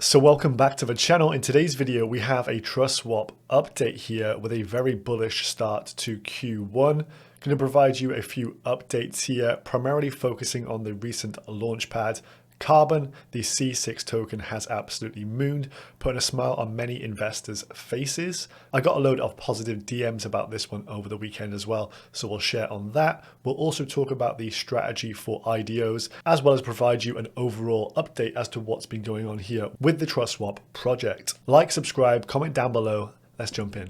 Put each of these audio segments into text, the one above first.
So welcome back to the channel. In today's video, we have a Trustswap update here with a very bullish start to Q1. Going to provide you a few updates here, primarily focusing on the recent Launchpad. Carbon, the C6 token, has absolutely mooned, putting a smile on many investors' faces. I got a load of positive DMs about this one over the weekend as well, so we'll share on that. We'll also talk about the strategy for IDOs, as well as provide you an overall update as to what's been going on here with the Trustswap project. Like, subscribe, comment down below. Let's jump in.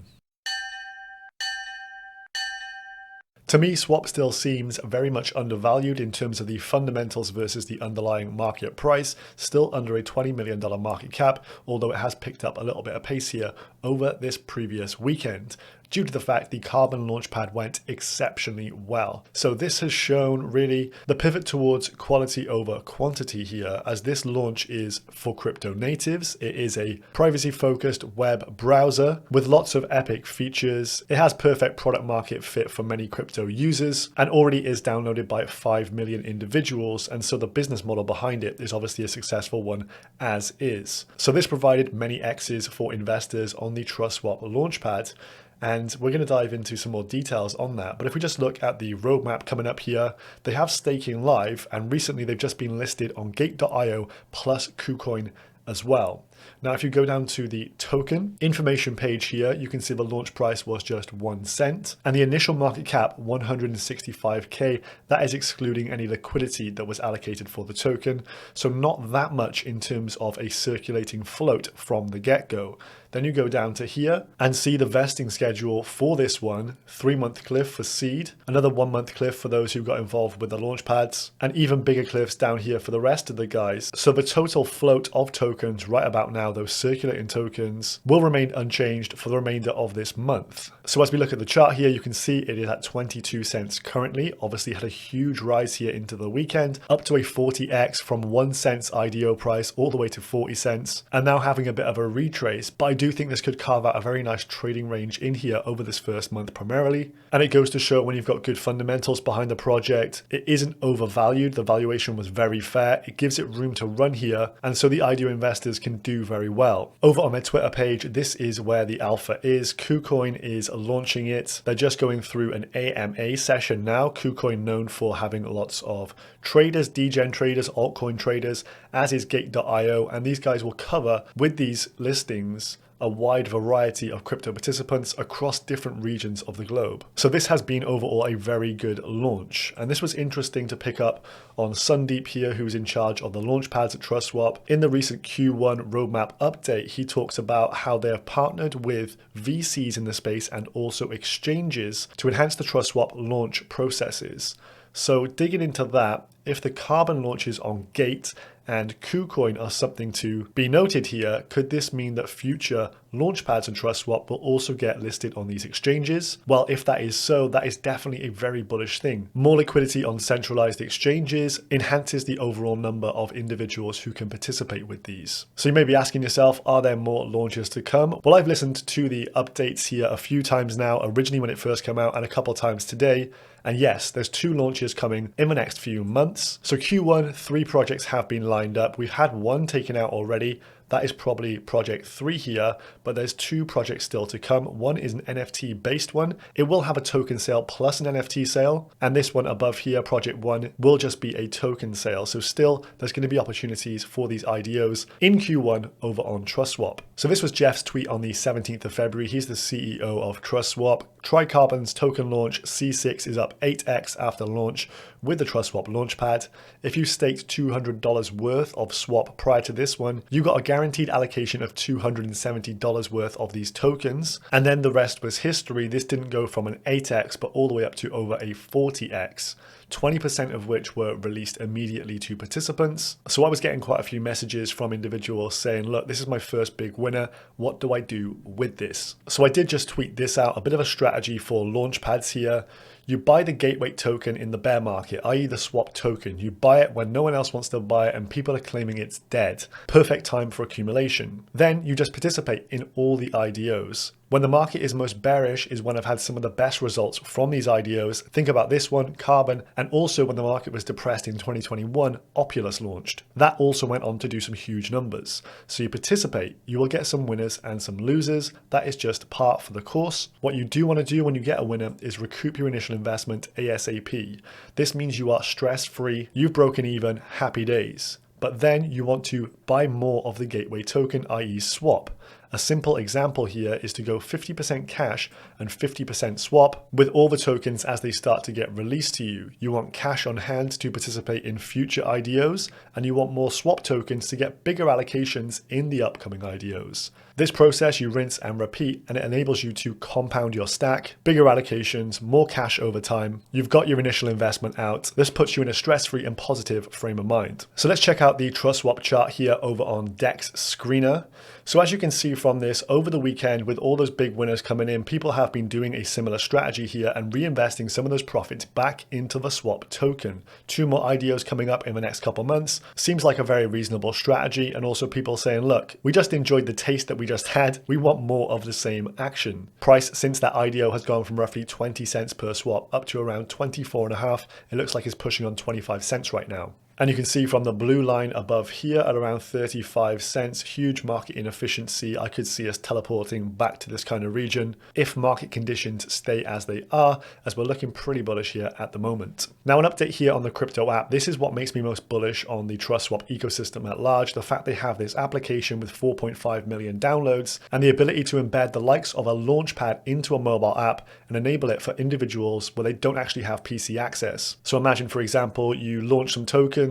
To me, Swap still seems very much undervalued in terms of the fundamentals versus the underlying market price, still under a $20 million market cap, although it has picked up a little bit of pace here over this previous weekend, due to the fact the Carbon Launchpad went exceptionally well. So this has shown really the pivot towards quality over quantity here, as this launch is for crypto natives. It is a privacy-focused web browser with lots of epic features. It has perfect product market fit for many crypto users and already is downloaded by 5 million individuals. And so the business model behind it is obviously a successful one as is. So this provided many X's for investors on the Trustswap Launchpad. And we're going to dive into some more details on that. But if we just look at the roadmap coming up here, they have staking live, and recently they've just been listed on Gate.io plus KuCoin as well. Now, if you go down to the token information page here, you can see the launch price was just 1 cent and the initial market cap 165K. That is excluding any liquidity that was allocated for the token. So not that much in terms of a circulating float from the get-go. Then you go down to here and see the vesting schedule for this one: 3-month cliff for seed, another 1-month cliff for those who got involved with the launch pads, and even bigger cliffs down here for the rest of the guys. So the total float of tokens right about now, those circulating tokens, will remain unchanged for the remainder of this month. So as we look at the chart here, you can see it is at 22 cents currently. Obviously had a huge rise here into the weekend, up to a 40x from 1 cent's IDO price all the way to 40 cents, and now having a bit of a retrace. But I do think this could carve out a very nice trading range in here over this first month primarily. And it goes to show when you've got good fundamentals behind the project, it isn't overvalued. The valuation was very fair. It gives it room to run here, and so the IDO investors can do very well. Over on my Twitter page, this is where the alpha is. KuCoin is launching it. They're just going through an AMA session now. KuCoin known for having lots of traders, degen traders, altcoin traders, as is Gate.io, and these guys will cover with these listings a wide variety of crypto participants across different regions of the globe. So this has been overall a very good launch. And this was interesting to pick up on Sundeep here, who's in charge of the launchpads at Trustswap. In the recent Q1 roadmap update, he talks about how they have partnered with VCs in the space and also exchanges to enhance the Trustswap launch processes. So digging into that, if the Carbon launches on Gate and KuCoin are something to be noted here, could this mean that future launchpads and Trustswap will also get listed on these exchanges? Well, if that is so, that is definitely a very bullish thing. More liquidity on centralized exchanges enhances the overall number of individuals who can participate with these. So you may be asking yourself, are there more launches to come? Well, I've listened to the updates here a few times now, originally when it first came out and a couple times today. And yes, there's 2 launches coming in the next few months. So Q1, 3 projects have been lined up. We've had 1 taken out already. That is probably project 3 here, but there's 2 projects still to come. One is an NFT based one. It will have a token sale plus an NFT sale. And this one above here, project 1, will just be a token sale. So still, there's going to be opportunities for these IDOs in Q1 over on Trustswap. So this was Jeff's tweet on the 17th of February. He's the CEO of Trustswap. Tricarbon's token launch C6 is up 8x after launch with the Trustswap Launchpad. If you staked $200 worth of swap prior to this one, you got a guaranteed allocation of $270 worth of these tokens. And then the rest was history. This didn't go from an 8x, but all the way up to over a 40x. 20% of which were released immediately to participants. So I was getting quite a few messages from individuals saying, look, this is my first big winner. What do I do with this? So I did just tweet this out, a bit of a strategy for launchpads here. You buy the gateway token in the bear market, i.e. the swap token. You buy it when no one else wants to buy it and people are claiming it's dead. Perfect time for accumulation. Then you just participate in all the IDOs. When the market is most bearish is when I've had some of the best results from these IDOs. Think about this one, Carbon, and also when the market was depressed in 2021, Opulus launched. That also went on to do some huge numbers. So you participate, you will get some winners and some losers. That is just part for the course. What you do want to do when you get a winner is recoup your initial investment ASAP. This means you are stress-free, you've broken even, happy days. But then you want to buy more of the gateway token, i.e. swap. A simple example here is to go 50% cash and 50% swap with all the tokens as they start to get released to you. You want cash on hand to participate in future IDOs, and you want more swap tokens to get bigger allocations in the upcoming IDOs. This process you rinse and repeat, and it enables you to compound your stack, bigger allocations, more cash over time. You've got your initial investment out. This puts you in a stress-free and positive frame of mind. So let's check out the Trustswap chart here over on DEX Screener. So as you can see from this, over the weekend with all those big winners coming in, people have been doing a similar strategy here and reinvesting some of those profits back into the swap token. 2 more IDOs coming up in the next couple months. Seems like a very reasonable strategy, and also people saying, look, we just enjoyed the taste that we just had. We want more of the same action. Price since that IDO has gone from roughly 20 cents per swap up to around 24.5. It looks like it's pushing on 25 cents right now. And you can see from the blue line above here at around 35 cents, huge market inefficiency. I could see us teleporting back to this kind of region if market conditions stay as they are, as we're looking pretty bullish here at the moment. Now an update here on the crypto app. This is what makes me most bullish on the Trustswap ecosystem at large. The fact they have this application with 4.5 million downloads and the ability to embed the likes of a Launchpad into a mobile app and enable it for individuals where they don't actually have PC access. So imagine, for example, you launch some tokens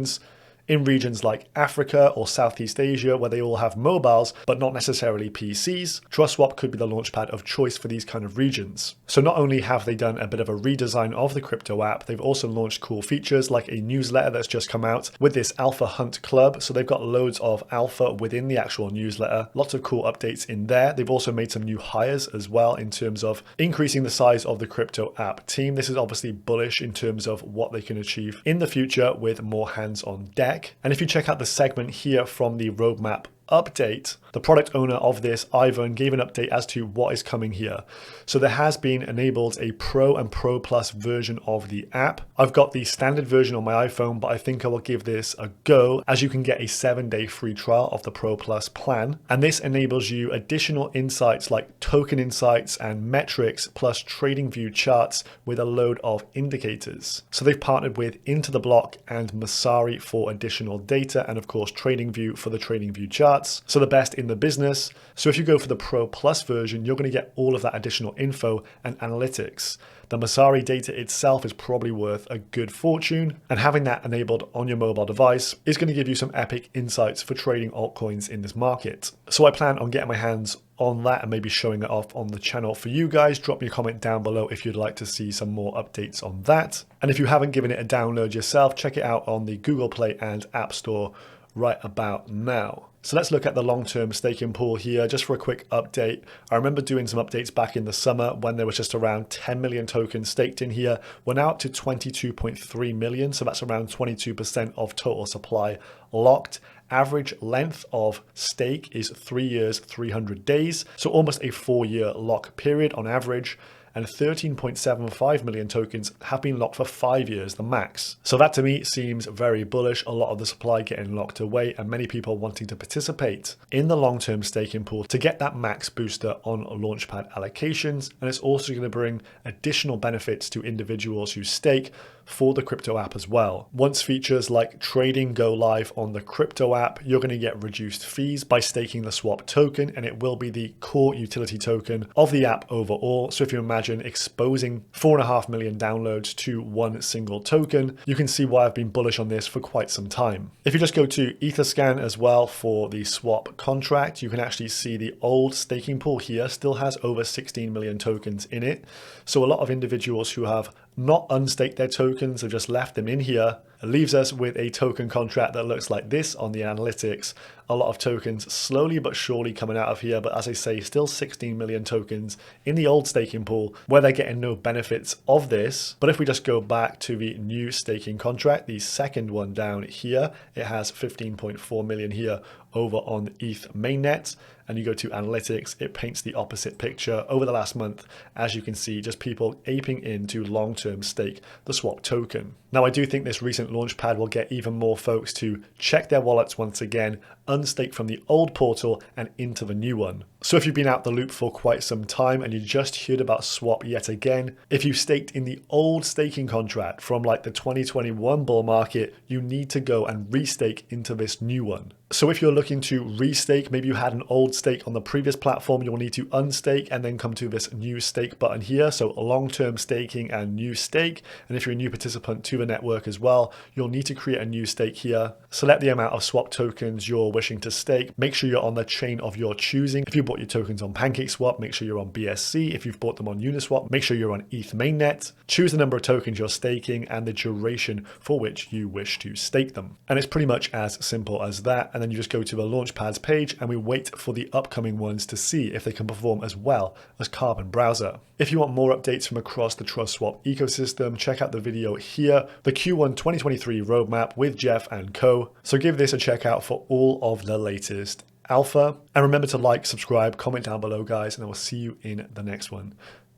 in regions like Africa or Southeast Asia where they all have mobiles but not necessarily PCs. Trustswap could be the launchpad of choice for these kind of regions. So not only have they done a bit of a redesign of the crypto app, they've also launched cool features like a newsletter that's just come out with this Alpha Hunt Club. So they've got loads of alpha within the actual newsletter. Lots of cool updates in there. They've also made some new hires as well in terms of increasing the size of the crypto app team. This is obviously bullish in terms of what they can achieve in the future with more hands on deck. And if you check out the segment here from the roadmap update, the product owner of this, Ivan, gave an update as to what is coming here. So there has been enabled a Pro and Pro Plus version of the app. I've got the standard version on my iPhone, but I think I will give this a go, as you can get a 7-day free trial of the Pro Plus plan. And this enables you additional insights like token insights and metrics, plus trading view charts with a load of indicators. So they've partnered with Into the Block and Masari for additional data, and of course trading view for the trading view charts. So the best in the business. So if you go for the Pro Plus version, you're going to get all of that additional info and analytics. The Masari data itself is probably worth a good fortune, and having that enabled on your mobile device is going to give you some epic insights for trading altcoins in this market. So I plan on getting my hands on that and maybe showing it off on the channel for you guys. Drop me a comment down below if you'd like to see some more updates on that. And if you haven't given it a download yourself, check it out on the Google Play and App Store right about now. So let's look at the long-term staking pool here, just for a quick update. I remember doing some updates back in the summer when there was just around 10 million tokens staked in here. We're now up to 22.3 million, so that's around 22% of total supply locked. Average length of stake is 3 years, 300 days, so almost a 4-year lock period on average. And 13.75 million tokens have been locked for 5 years, the max. So that to me seems very bullish. A lot of the supply getting locked away and many people wanting to participate in the long-term staking pool to get that max booster on Launchpad allocations. And it's also going to bring additional benefits to individuals who stake for the crypto app as well. Once features like trading go live on the crypto app, you're going to get reduced fees by staking the swap token, and it will be the core utility token of the app overall. So if you imagine exposing 4.5 million downloads to one single token, you can see why I've been bullish on this for quite some time. If you just go to Etherscan as well for the swap contract, you can actually see the old staking pool here still has over 16 million tokens in it. So a lot of individuals who have not unstaked their tokens have just left them in here. It leaves us with a token contract that looks like this on the analytics. A lot of tokens slowly but surely coming out of here, but as I say, still 16 million tokens in the old staking pool where they're getting no benefits of this. But if we just go back to the new staking contract, the second one down here, it has 15.4 million here over on ETH mainnet and you go to analytics, it paints the opposite picture over the last month. As you can see, just people aping into long-term stake the swap token. Now, I do think this recent launchpad will get even more folks to check their wallets once again, unstake from the old portal and into the new one. So if you've been out the loop for quite some time and you just heard about swap yet again, if you staked in the old staking contract from like the 2021 bull market, you need to go and restake into this new one. So if you're looking to restake, maybe you had an old stake on the previous platform, you'll need to unstake and then come to this new stake button here. So long-term staking and new stake. And if you're a new participant to the network as well, you'll need to create a new stake here. Select the amount of swap tokens you're wishing to stake. Make sure you're on the chain of your choosing. If you bought your tokens on PancakeSwap, make sure you're on BSC. If you've bought them on Uniswap, make sure you're on ETH mainnet. Choose the number of tokens you're staking and the duration for which you wish to stake them. And it's pretty much as simple as that. And then you just go to the Launchpad's page and we wait for the upcoming ones to see if they can perform as well as Carbon Browser. If you want more updates from across the Trustswap ecosystem, check out the video here, the Q1 2023 roadmap with Jeff and co. So give this a check out for all of the latest alpha. And remember to like, subscribe, comment down below, guys, and I will see you in the next one.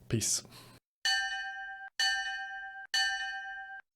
Peace.